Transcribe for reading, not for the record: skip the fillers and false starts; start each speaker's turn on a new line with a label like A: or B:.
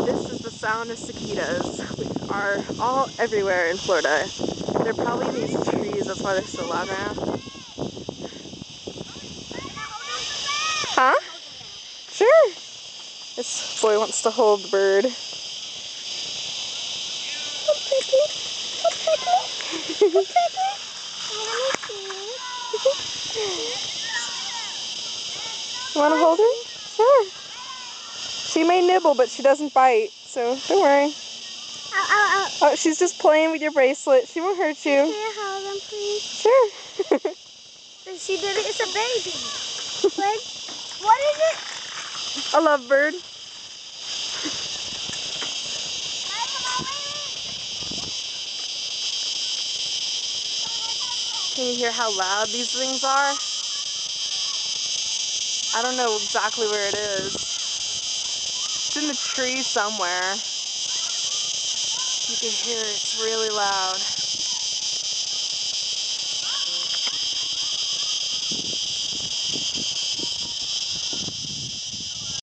A: This is the sound of cicadas. We are all everywhere in Florida. They're probably in these trees, that's why they're so loud now. Huh? Sure. This boy wants to hold the bird. You want to hold her? Sure. She may nibble, but she doesn't bite, so don't worry. Oh, she's just playing with your bracelet. She won't hurt you.
B: Can I hold them, please?
A: Sure.
B: She did it. It's a baby. What is it?
A: A lovebird. Can you hear how loud these things are? I don't know exactly where it is. It's in the tree somewhere. You can hear it. It's really loud.